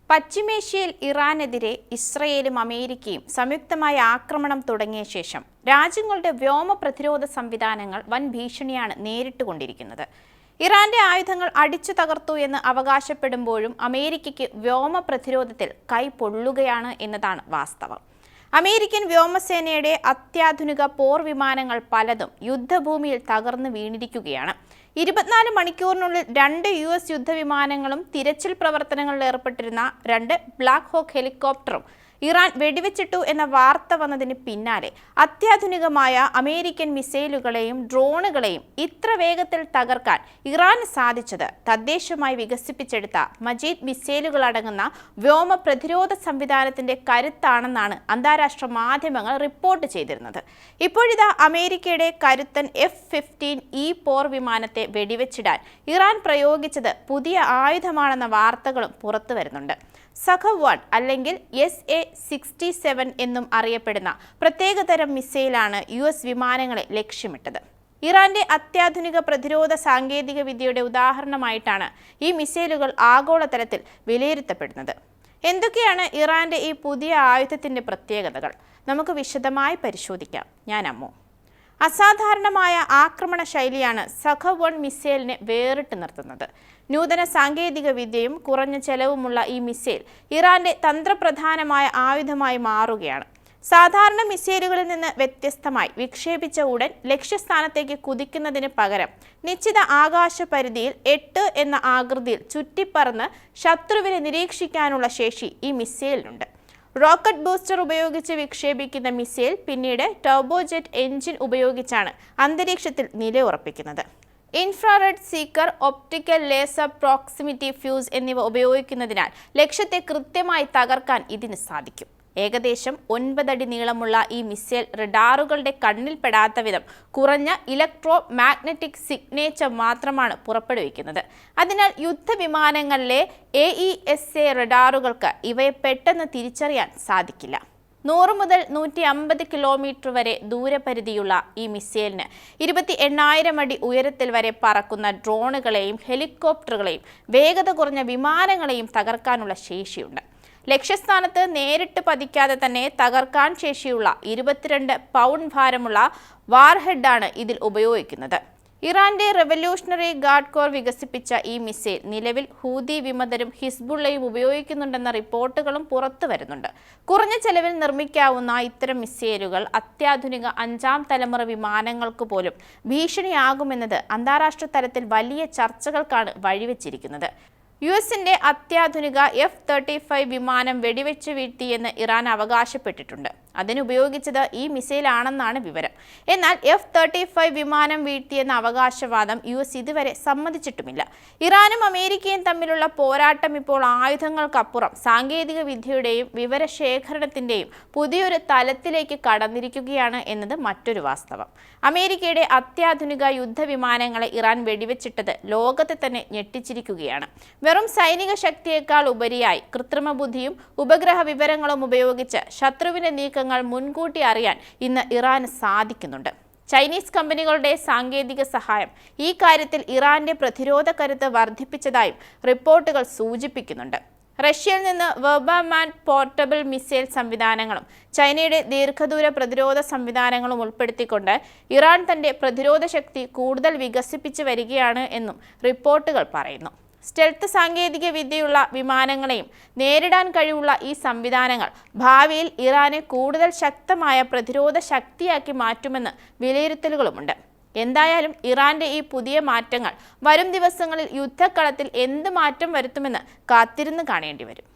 പശ്ചിമേഷ്യയിൽ ഇറാനെതിരെ ഇസ്രയേലും അമേരിക്കയും സംയുക്തമായ ആക്രമണം തുടങ്ങിയ ശേഷം രാജ്യങ്ങളുടെ വ്യോമ പ്രതിരോധ സംവിധാനങ്ങൾ വൻ ഭീഷണിയാണ് നേരിട്ടുകൊണ്ടിരിക്കുന്നത്. ഇറാന്റെ ആയുധങ്ങൾ അടിച്ചു തകർത്തു എന്ന് അവകാശപ്പെടുമ്പോഴും അമേരിക്കയ്ക്ക് വ്യോമ പ്രതിരോധത്തിൽ കൈ പൊള്ളുകയാണ് എന്നതാണ് വാസ്തവം. അമേരിക്കൻ വ്യോമസേനയുടെ അത്യാധുനിക പോർ വിമാനങ്ങൾ പലതും യുദ്ധഭൂമിയിൽ തകർന്നു വീണിരിക്കുകയാണ്. 24 മണിക്കൂറിനുള്ളിൽ 2 US യുദ്ധവിമാനങ്ങളും തിരച്ചിൽ പ്രവർത്തനങ്ങളിൽ ഏർപ്പെട്ടിരുന്ന 2 ബ്ലാക്ക് ഹോക്ക് ഹെലികോപ്റ്ററും ഇറാൻ വെടിവെച്ചിട്ടു എന്ന വാർത്ത വന്നതിന് പിന്നാലെ അത്യാധുനികമായ അമേരിക്കൻ മിസൈലുകളെയും ഡ്രോണുകളെയും ഇത്ര വേഗത്തിൽ തകർക്കാൻ ഇറാന് സാധിച്ചത് തദ്ദേശമായി വികസിപ്പിച്ചെടുത്ത മജീദ് മിസൈലുകളടങ്ങുന്ന വ്യോമ പ്രതിരോധ സംവിധാനത്തിന്റെ കരുത്താണെന്നാണ് അന്താരാഷ്ട്ര മാധ്യമങ്ങൾ റിപ്പോർട്ട് ചെയ്തിരുന്നത്. ഇപ്പോഴിതാ അമേരിക്കയുടെ കരുത്തൻ F-15E പോർ വിമാനത്തെ വെടിവെച്ചിടാൻ ഇറാൻ പ്രയോഗിച്ചത് പുതിയ ആയുധമാണെന്ന വാർത്തകളും പുറത്തു വരുന്നുണ്ട്. സഖവ്-1 അല്ലെങ്കിൽ SA-67 എന്നും അറിയപ്പെടുന്ന പ്രത്യേകതരം മിസൈലാണ് US വിമാനങ്ങളെ ലക്ഷ്യമിട്ടത്. ഇറാന്റെ അത്യാധുനിക പ്രതിരോധ സാങ്കേതിക വിദ്യയുടെ ഉദാഹരണമായിട്ടാണ് ഈ മിസൈലുകൾ ആഗോളതലത്തിൽ വിലയിരുത്തപ്പെടുന്നത്. എന്തൊക്കെയാണ് ഇറാന്റെ ഈ പുതിയ ആയുധത്തിന്റെ പ്രത്യേകതകൾ? നമുക്ക് വിശദമായി പരിശോധിക്കാം. ഞാൻ അമ്മു. അസാധാരണമായ ആക്രമണ ശൈലിയാണ് സഖവ്-1 മിസൈലിനെ വേറിട്ട് നിർത്തുന്നത്. നൂതന സാങ്കേതിക വിദ്യയും കുറഞ്ഞ ചെലവുമുള്ള ഈ മിസൈൽ ഇറാന്റെ തന്ത്രപ്രധാനമായ ആയുധമായി മാറുകയാണ്. സാധാരണ മിസൈലുകളിൽ നിന്ന് വ്യത്യസ്തമായി വിക്ഷേപിച്ച ഉടൻ ലക്ഷ്യസ്ഥാനത്തേക്ക് കുതിക്കുന്നതിന് പകരം നിശ്ചിത ആകാശ പരിധിയിൽ 8 എന്ന ആകൃതിയിൽ ചുറ്റിപ്പറന്ന് ശത്രുവിനെ നിരീക്ഷിക്കാനുള്ള ശേഷി ഈ മിസൈലിനുണ്ട്. റോക്കറ്റ് ബൂസ്റ്റർ ഉപയോഗിച്ച് വിക്ഷേപിക്കുന്ന മിസൈൽ പിന്നീട് ടർബോജെറ്റ് എഞ്ചിൻ ഉപയോഗിച്ചാണ് അന്തരീക്ഷത്തിൽ നിലയുറപ്പിക്കുന്നത്. Infrared seeker, optical laser proximity fuse എന്നിവ ഉപയോഗിക്കുന്നതിനാൽ ലക്ഷ്യത്തെ കൃത്യമായി തകർക്കാൻ ഇതിന് സാധിക്കും. ഏകദേശം 9 അടി നീളമുള്ള ഈ മിസൈൽ റഡാറുകളുടെ കണ്ണിൽപ്പെടാത്ത വിധം കുറഞ്ഞ ഇലക്ട്രോ മാഗ്നറ്റിക് സിഗ്നേച്ചർ മാത്രമാണ് പുറപ്പെടുവിക്കുന്നത്. അതിനാൽ യുദ്ധവിമാനങ്ങളിലെ AESA റഡാറുകൾക്ക് ഇവയെ പെട്ടെന്ന് തിരിച്ചറിയാൻ സാധിക്കില്ല. 100 മുതൽ 150 കിലോമീറ്റർ വരെ ദൂരപരിധിയുള്ള ഈ മിസൈലിന് 28,000 അടി ഉയരത്തിൽ വരെ പറക്കുന്ന ഡ്രോണുകളെയും ഹെലികോപ്റ്ററുകളെയും വേഗത കുറഞ്ഞ വിമാനങ്ങളെയും തകർക്കാനുള്ള ശേഷിയുണ്ട്. ലക്ഷ്യസ്ഥാനത്ത് നേരിട്ട് പതിക്കാതെ തന്നെ തകർക്കാൻ ശേഷിയുള്ള 22 പൗണ്ട് ഭാരമുള്ള വാർഹെഡാണ് ഇതിൽ ഉപയോഗിക്കുന്നത്. ഇറാന്റെ റെവല്യൂഷണറി ഗാർഡ് കോർ വികസിപ്പിച്ച ഈ മിസൈൽ നിലവിൽ ഹൂതി വിമതരും ഹിസ്ബുള്ളയും ഉപയോഗിക്കുന്നുണ്ടെന്ന റിപ്പോർട്ടുകളും പുറത്തു വരുന്നുണ്ട്. കുറഞ്ഞ ചെലവിൽ നിർമ്മിക്കാവുന്ന ഇത്തരം മിസൈലുകൾ അത്യാധുനിക 5ാം തലമുറ വിമാനങ്ങൾക്ക് പോലും ഭീഷണിയാകുമെന്നത് അന്താരാഷ്ട്ര തലത്തിൽ വലിയ ചർച്ചകൾക്കാണ് വഴിവെച്ചിരിക്കുന്നത്. യുഎസിന്റെ അത്യാധുനിക F-35 വിമാനം വെടിവെച്ച് വീഴ്ത്തിയെന്ന് ഇറാൻ അവകാശപ്പെട്ടിട്ടുണ്ട്. അതിനുപയോഗിച്ചത് ഈ മിസൈലാണെന്നാണ് വിവരം. എന്നാൽ F-35 വിമാനം വീഴ്ത്തിയെന്ന അവകാശവാദം US ഇതുവരെ സമ്മതിച്ചിട്ടുമില്ല. ഇറാനും അമേരിക്കയും തമ്മിലുള്ള പോരാട്ടം ഇപ്പോൾ ആയുധങ്ങൾക്കപ്പുറം സാങ്കേതിക വിദ്യയുടെയും വിവരശേഖരണത്തിന്റെയും പുതിയൊരു തലത്തിലേക്ക് കടന്നിരിക്കുകയാണ് എന്നത് മറ്റൊരു വാസ്തവം. അമേരിക്കയുടെ അത്യാധുനിക യുദ്ധവിമാനങ്ങളെ ഇറാൻ വെടിവെച്ചിട്ടത് ലോകത്തെ തന്നെ ഞെട്ടിച്ചിരിക്കുകയാണ്. വെറും സൈനിക ശക്തിയേക്കാൾ ഉപരിയായി കൃത്രിമ ബുദ്ധിയും ഉപഗ്രഹ വിവരങ്ങളും ഉപയോഗിച്ച് ശത്രുവിന്റെ നീക്കങ്ങൾ മുൻകൂട്ടി അറിയാൻ ഇന്ന് ഇറാന് സാധിക്കുന്നുണ്ട്. ചൈനീസ് കമ്പനികളുടെ സാങ്കേതിക സഹായം ഈ കാര്യത്തിൽ ഇറാന്റെ പ്രതിരോധ കരുത്ത് വർദ്ധിപ്പിച്ചതായും റിപ്പോർട്ടുകൾ സൂചിപ്പിക്കുന്നുണ്ട്. റഷ്യയിൽ നിന്ന് വെർബമാൻ പോർട്ടബിൾ മിസൈൽ സംവിധാനങ്ങളും ചൈനയുടെ ദീർഘദൂര പ്രതിരോധ സംവിധാനങ്ങളും ഉൾപ്പെടുത്തിക്കൊണ്ട് ഇറാൻ തന്റെ പ്രതിരോധ ശക്തി കൂടുതൽ വികസിപ്പിച്ചു വരികയാണ് എന്നും റിപ്പോർട്ടുകൾ പറയുന്നു. സ്റ്റെൽത്ത് സാങ്കേതിക വിദ്യയുള്ള വിമാനങ്ങളെയും നേരിടാൻ കഴിവുള്ള ഈ സംവിധാനങ്ങൾ ഭാവിയിൽ ഇറാനെ കൂടുതൽ ശക്തമായ പ്രതിരോധ ശക്തിയാക്കി മാറ്റുമെന്ന് വിലയിരുത്തലുകളുമുണ്ട്. എന്തായാലും ഇറാന്റെ ഈ പുതിയ മാറ്റങ്ങൾ വരും ദിവസങ്ങളിൽ യുദ്ധക്കളത്തിൽ എന്ത് മാറ്റം വരുത്തുമെന്ന് കാത്തിരുന്ന് കാണേണ്ടി വരും.